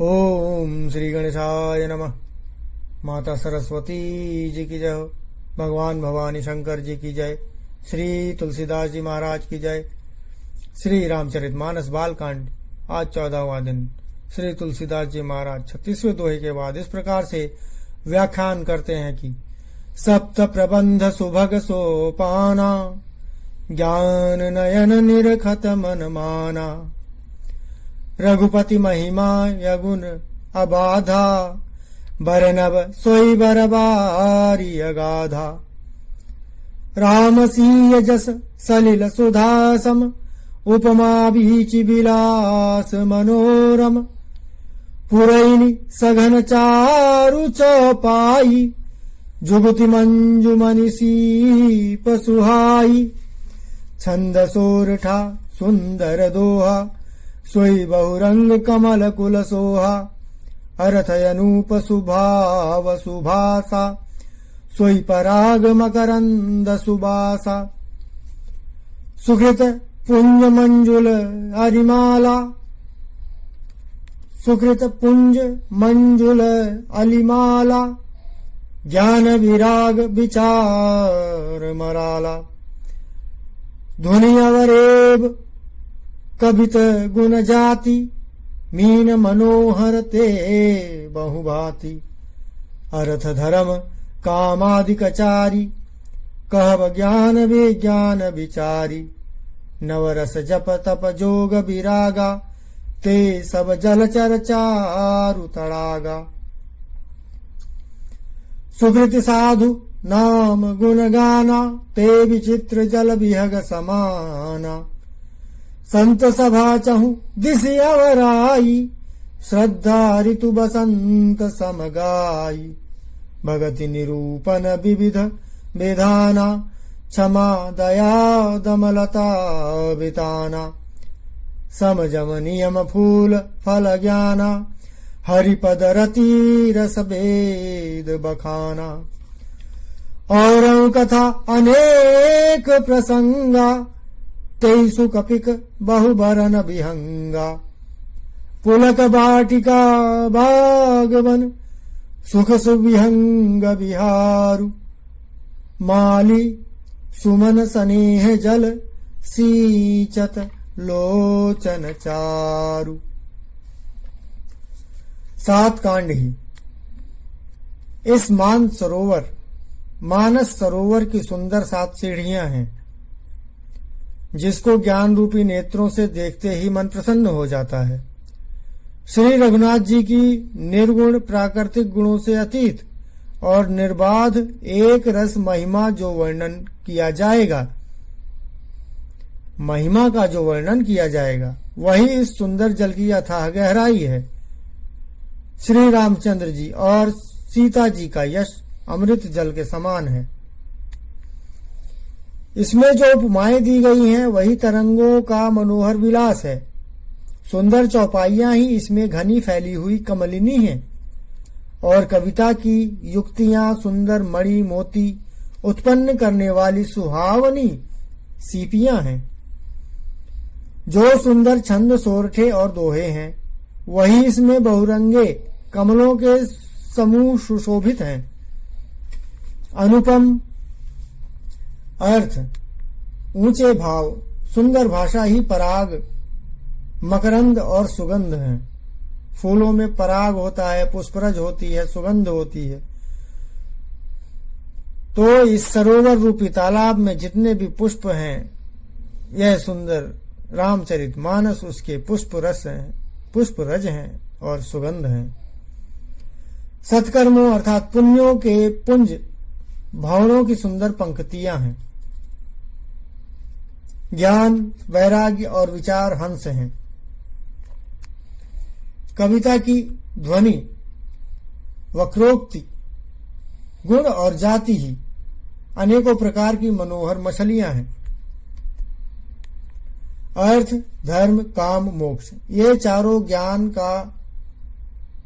ओम श्री गणेशाय नमः। माता सरस्वती जी की जय हो। भगवान भवानी शंकर जी की जय। श्री तुलसीदास जी महाराज की जय। श्री रामचरितमानस बालकांड आज 14वां दिन। श्री तुलसीदास जी महाराज 36वें दोहे के बाद इस प्रकार से व्याख्यान करते हैं कि सप्त प्रबंध सुभग सोपाना, ज्ञान नयन निरखत मन माना। रघुपति महिमा यगुण अबाधा, बरनब सोई बरबारी अगाधा। राम सीय जस सलिल सुधासम, उपमा बीच विलास मनोरम। पुरैनी सघन चारु चौपाई, जुगति मंजु मनीषी पसुहाई। छंद सोरठा सुंदर दोहा, सोई बहुरंग कमल कुल सोहा। अर्थ अनूप सुभाव सुभासा, सोई पराग मकरंद सुबासा। सुकृत पुंज मंजुल अरिमाला, सुकृत पुंज मंजुल अलिमाला। ज्ञान विराग विचार मराला, ध्वनि अवरेब कबित गुण जाति। मीन मनोहर ते बहुभाति, अर्थ धर्म कामादिकचारी। कहब ज्ञान विज्ञान विचारी। नवरस जप तप जोग विरागा, ते सब जलचर चारु तड़ागा। सुकृति साधु नाम गुण गाना, ते विचित्र जल विहग समाना। संत सभा चहु दिशि अवराई, श्रद्धा ऋतु बसंत समगाई। भगति निरूपण विविध विधाना, क्षमा दया दमलता बिताना। समजम नियम फूल फल ज्ञाना, हरिपद रति रस वेद बखाना। और कथा अनेक प्रसंगा, तेईसु कपिक बहुबरन विहंगा। पुलक बाटिका बागवन, सुख सुविहंग विहारु। माली सुमन स्नेह जल, सींचत लोचन चारु। 7 कांड ही। इस मानस सरोवर की सुंदर 7 सीढ़ियां हैं, जिसको ज्ञान रूपी नेत्रों से देखते ही मन प्रसन्न हो जाता है। श्री रघुनाथ जी की निर्गुण प्राकृतिक गुणों से अतीत और निर्बाध एक रस महिमा जो वर्णन किया जाएगा, महिमा का जो वर्णन किया जाएगा, वही इस सुंदर जल की अथाह गहराई है। श्री रामचंद्र जी और सीता जी का यश अमृत जल के समान है। इसमें जो उपमाएं दी गई हैं वही तरंगों का मनोहर विलास है। सुंदर चौपाइयां ही इसमें घनी फैली हुई कमलिनी हैं, और कविता की युक्तियां सुंदर मणि मोती उत्पन्न करने वाली सुहावनी सीपियां हैं। जो सुंदर छंद सोरठे और दोहे हैं, वही इसमें बहुरंगे कमलों के समूह सुशोभित हैं। अनुपम अर्थ, ऊंचे भाव, सुंदर भाषा ही पराग, मकरंद और सुगंध हैं। फूलों में पराग होता है, पुष्परज होती है, सुगंध होती है। तो इस सरोवर रूपी तालाब में जितने भी पुष्प हैं, यह सुंदर रामचरितमानस उसके पुष्प रस हैं, पुष्प रज हैं और सुगंध हैं। सत्कर्मों अर्थात पुण्यों के पुंज भावों की सुंदर पंक्तियां हैं। ज्ञान वैराग्य और विचार हंस हैं। कविता की ध्वनि वक्रोक्ति गुण और जाति ही अनेकों प्रकार की मनोहर मछलियां हैं। अर्थ धर्म काम मोक्ष, ये चारों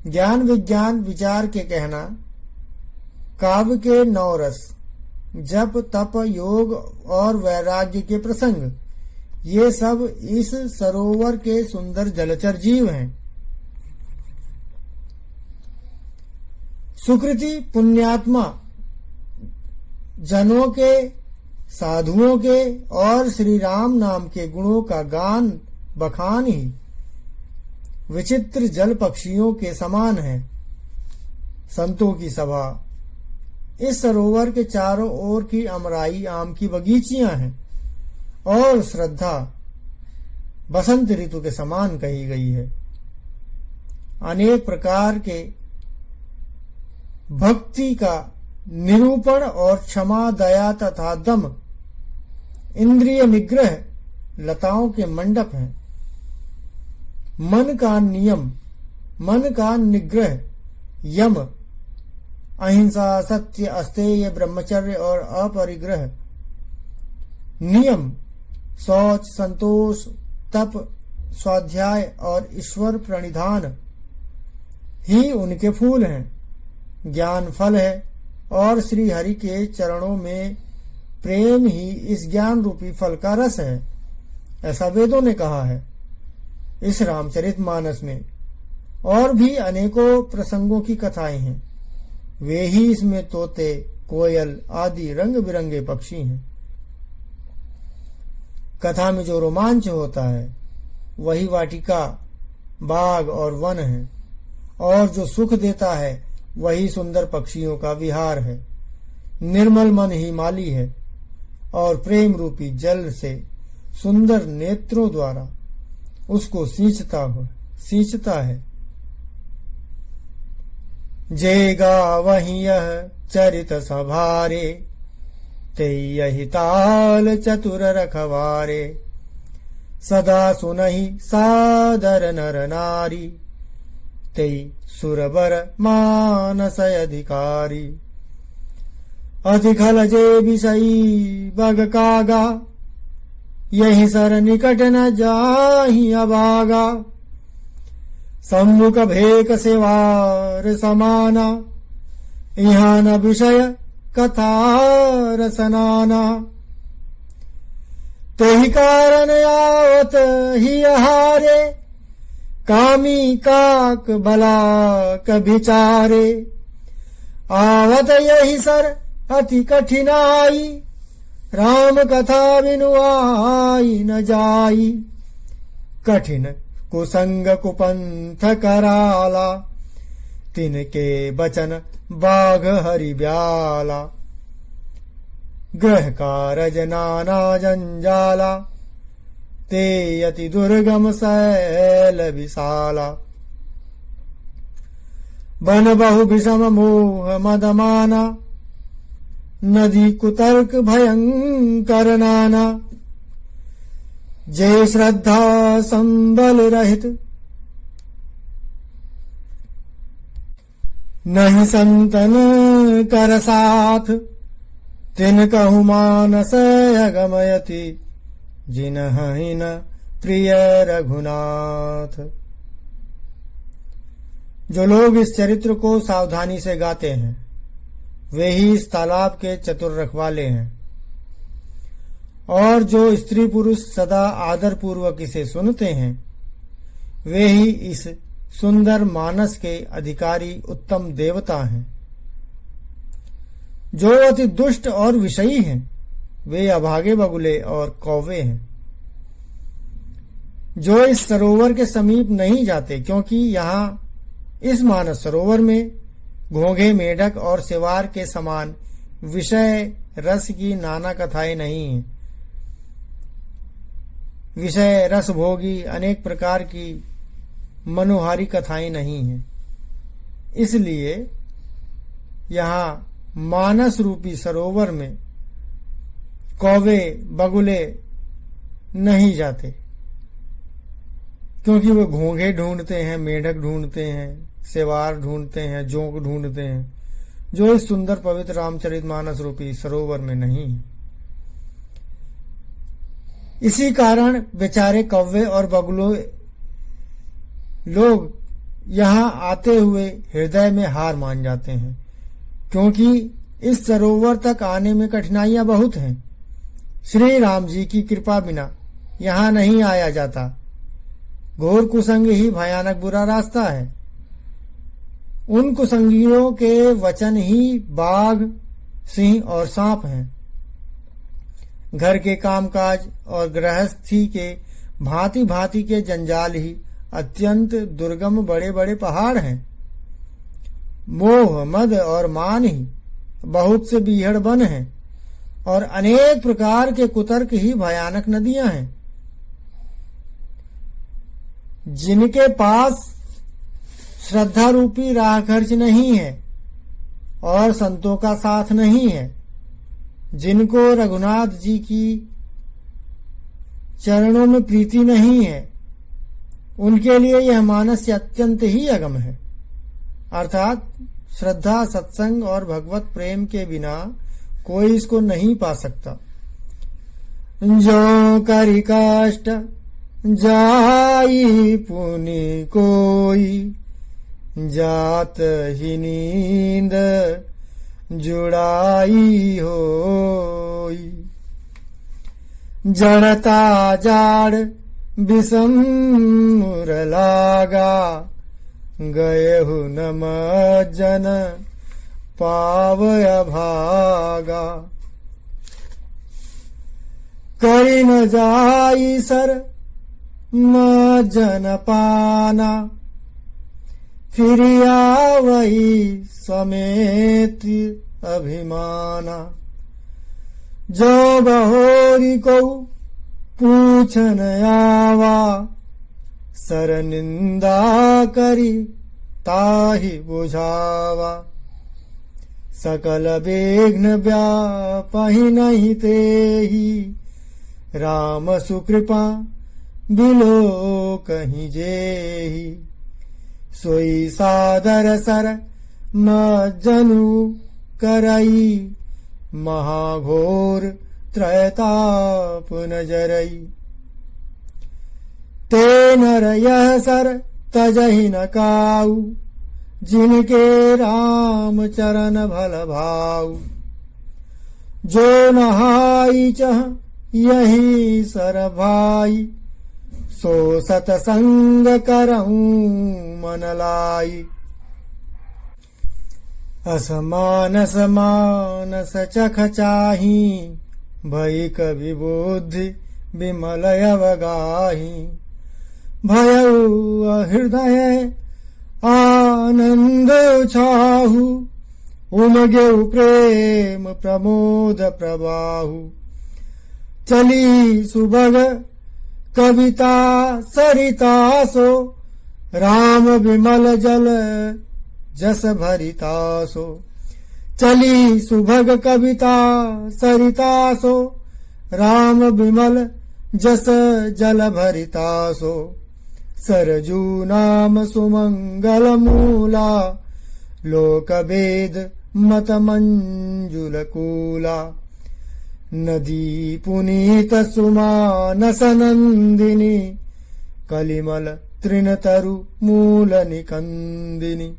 ज्ञान विज्ञान विचार के कहना, काव्य के 9 रस, जप तप योग और वैराग्य के प्रसंग, ये सब इस सरोवर के सुंदर जलचर जीव हैं। सुकृति पुण्यात्मा जनों के, साधुओं के और श्री राम नाम के गुणों का गान बखान ही विचित्र जल पक्षियों के समान है। संतों की सभा। इस सरोवर के चारों ओर की अमराई आम की बगीचियां हैं और श्रद्धा बसंत ऋतु के समान कही गई है। अनेक प्रकार के भक्ति का निरूपण और क्षमा, दया तथा दम इंद्रिय निग्रह लताओं के मंडप हैं। मन का नियम, मन का निग्रह, यम, अहिंसा, सत्य, अस्तेय, ब्रह्मचर्य और अपरिग्रह नियम, शौच, संतोष, तप, स्वाध्याय और ईश्वर प्रणिधान ही उनके फूल हैं। ज्ञान फल है और श्री हरि के चरणों में प्रेम ही इस ज्ञान रूपी फल का रस है, ऐसा वेदों ने कहा है। इस रामचरितमानस में और भी अनेकों प्रसंगों की कथाएं हैं। वे ही इसमें तोते, कोयल आदि रंग बिरंगे पक्षी हैं। कथा में जो रोमांच होता है वही वाटिका, बाग और वन है, और जो सुख देता है वही सुंदर पक्षियों का विहार है। निर्मल मन ही माली है और प्रेम रूपी जल से सुंदर नेत्रों द्वारा उसको सींचता है। जेगा वही यह चरित सभारे, ते यही ताल चतुर रखवारे। सदा सुनहि सादर नर नारी, ते सुरबर मानस अधिकारी। अधिखल जे विषयी बग कागा, यही सर निकट न जाहि अभागा। सम्मुख भेक सेवार समाना, यहाँ न विषय कथा रसनाना। तेहि कारण आवत ही हारे, कामी काक भला कभिचारे। आवत यही सर अति कठिनाई, राम कथा बिनु आई न जाई। कठिन कुसंग कुपंथ कराला, तिनके बचन बाघ हरि ब्याला। ग्रह कारज नाना जंजाला, ते यति दुर्गम शैल विशाला। बन बहु विषम मोह मदमाना, नदी कुतर्क भयंकर नाना। जय श्रद्धा संबल रहित, नहीं संतन कर साथ। तिन कहु मानस अगमयति, जिनहि न प्रिय रघुनाथ। जो लोग इस चरित्र को सावधानी से गाते हैं वे ही इस तालाब के चतुर रखवाले हैं, और जो स्त्री पुरुष सदा आदर पूर्वक इसे सुनते हैं वे ही इस सुंदर मानस के अधिकारी उत्तम देवता हैं। जो अति दुष्ट और विषयी हैं वे अभागे बगुले और कौवे हैं। जो इस सरोवर के समीप नहीं जाते, क्योंकि यहाँ इस मानस सरोवर में घोंघे, मेढक और सिवार के समान विषय रस की नाना कथाएं नहीं हैं। विषय रस भोगी अनेक प्रकार की मनोहारी कथाएं नहीं हैं। इसलिए यहाँ मानस रूपी सरोवर में कौवे बगुले नहीं जाते, क्योंकि वो घोंघे ढूंढते हैं, मेढक ढूंढते हैं, सेवार ढूंढते हैं, जोंक ढूंढते हैं, जो इस सुंदर पवित्र रामचरितमानस रूपी सरोवर में नहीं है। इसी कारण बेचारे कौवे और बगुलों लोग यहाँ आते हुए हृदय में हार मान जाते हैं, क्योंकि इस सरोवर तक आने में कठिनाइयां बहुत हैं। श्री राम जी की कृपा बिना यहाँ नहीं आया जाता। घोर कुसंग ही भयानक बुरा रास्ता है। उन कुसंगियों के वचन ही बाघ, सिंह और सांप हैं। घर के कामकाज और गृहस्थी के भांति भांति के जंजाल ही अत्यंत दुर्गम बड़े बड़े पहाड़ हैं। मोह, मद और मान ही बहुत से बीहड़ वन हैं और अनेक प्रकार के कुतर्क ही भयानक नदियां हैं। जिनके पास श्रद्धा रूपी राह खर्च नहीं है और संतों का साथ नहीं है, जिनको रघुनाथ जी की चरणों में प्रीति नहीं है, उनके लिए यह मानस्य अत्यंत ही अगम है। अर्थात श्रद्धा, सत्संग और भगवत प्रेम के बिना कोई इसको नहीं पा सकता। जो करि कष्ट जाई पुनि कोई, जात ही नींद जुड़ाई होई। जड़ता जाड़ विषम मुर लागा, गयहु न मज्जन पावय भागा। करि न जाई सर मज्जन पाना, फिर आवई समेत अभिमाना। जो बहोरी को पूछन आवा, सर निंदा करी ताहि बुझावा। सकल विघ्न व्यापहि नहीं तेहि, राम सुकृपा बिलो कहीं जेहि। सोई सादर सर मज्जनु करई, महाघोर त्रयताप नजरई। ते नर यह सर तजहि न काऊ, जिनके राम चरण भल भाऊ। जो नहाई चह यही सर भाई, सो सतसंग करऊं मन लाई। असमानस मानस चख चाही, भई कवि बुद्धि विमल अवगाही। भयउ हृदय आनंद छाहु, उमगेउ प्रेम प्रमोद प्रबाहु। चली सुभग कविता सरिता सो, राम विमल जल जस भरिता सो। चली सुभग कविता सरिता सो, राम विमल जस जल भरिता सो। सरजू नाम सुमंगल मूला, लोक वेद मत मंजुल कूला। नदी पुनीत सुमानस नंदिनी, कलिमल तृणतरु मूल निकंदिनी।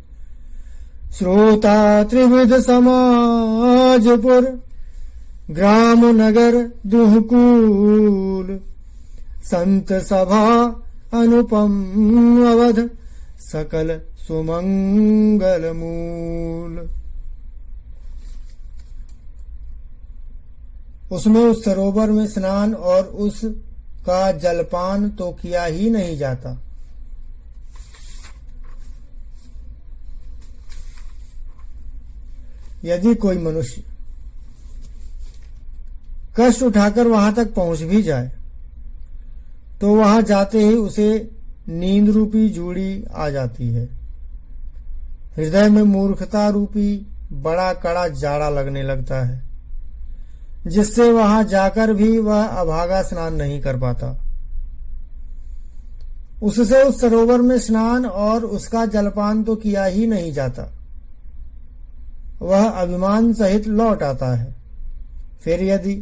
श्रोता त्रिविध समाजपुर, ग्राम नगर दुहकूल। संत सभा अनुपम अवध, सकल सुमंगल मूल। उसमें उस सरोवर में स्नान और उसका जलपान तो किया ही नहीं जाता। यदि कोई मनुष्य कष्ट उठाकर वहां तक पहुंच भी जाए, तो वहां जाते ही उसे नींद रूपी जूड़ी आ जाती है। हृदय में मूर्खता रूपी बड़ा कड़ा जाड़ा लगने लगता है, जिससे वहां जाकर भी वह अभागा स्नान नहीं कर पाता। उससे उस सरोवर में स्नान और उसका जलपान तो किया ही नहीं जाता। वह अभिमान सहित लौट आता है। फिर यदि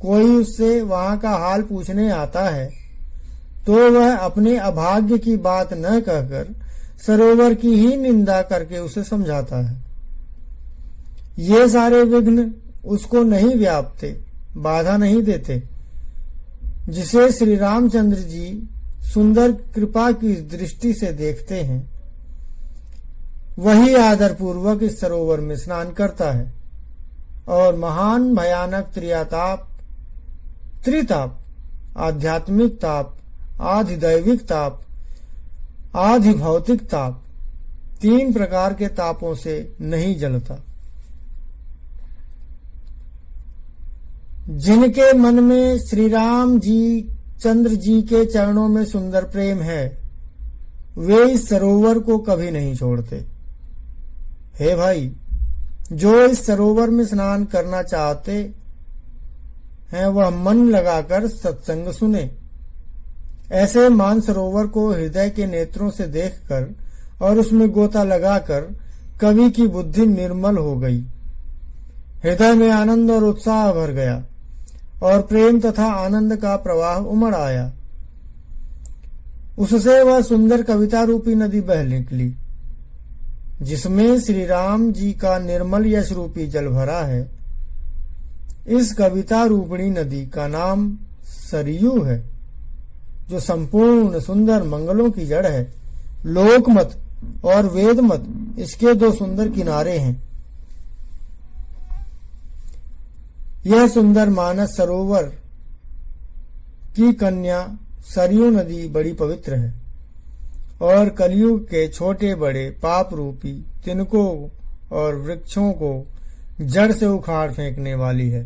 कोई उससे वहां का हाल पूछने आता है, तो वह अपने अभाग्य की बात न कहकर सरोवर की ही निंदा करके उसे समझाता है। ये सारे विघ्न उसको नहीं व्यापते, बाधा नहीं देते। जिसे श्री रामचंद्र जी सुंदर कृपा की दृष्टि से देखते हैं, वही आदर पूर्वक इस सरोवर में स्नान करता है और महान भयानक त्रिताप, आध्यात्मिक ताप, आधिदैविक ताप, आधि भौतिक ताप, 3 प्रकार के तापों से नहीं जलता। जिनके मन में श्री राम जी चंद्र जी के चरणों में सुंदर प्रेम है, वे इस सरोवर को कभी नहीं छोड़ते। हे भाई, जो इस सरोवर में स्नान करना चाहते हैं वह मन लगाकर सत्संग सुने। ऐसे मानसरोवर को हृदय के नेत्रों से देखकर और उसमें गोता लगाकर कवि की बुद्धि निर्मल हो गई। हृदय में आनंद और उत्साह भर गया और प्रेम तथा आनंद का प्रवाह उमड़ आया। उससे वह सुंदर कविता रूपी नदी बह निकली, जिसमें श्री राम जी का निर्मल यश रूपी जल भरा है। इस कविता रूपिणी नदी का नाम सरयू है, जो संपूर्ण सुंदर मंगलों की जड़ है। लोकमत और वेदमत इसके 2 सुंदर किनारे हैं। यह सुंदर मानस सरोवर की कन्या सरयू नदी बड़ी पवित्र है और कलयुग के छोटे बड़े पाप रूपी तिनकों और वृक्षों को जड़ से उखाड़ फेंकने वाली है।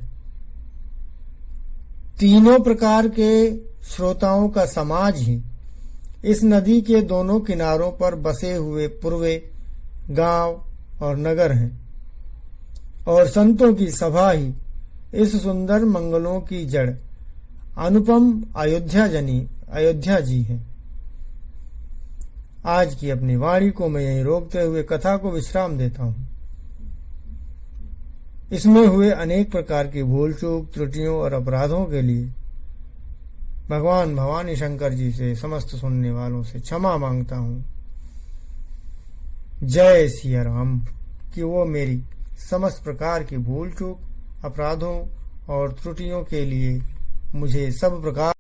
तीनों प्रकार के श्रोताओं का समाज ही इस नदी के दोनों किनारों पर बसे हुए पूर्वे गांव और नगर हैं और संतों की सभा ही इस सुंदर मंगलों की जड़ अनुपम अयोध्या जी है। आज की अपनी वाणी को मैं यहीं रोकते हुए कथा को विश्राम देता हूं। इसमें हुए अनेक प्रकार की भूल चूक, त्रुटियों और अपराधों के लिए भगवान भवानी शंकर जी से समस्त सुनने वालों से क्षमा मांगता हूं। जय सिया राम। कि वो मेरी समस्त प्रकार की भूल चूक, अपराधों और त्रुटियों के लिए मुझे सब प्रकार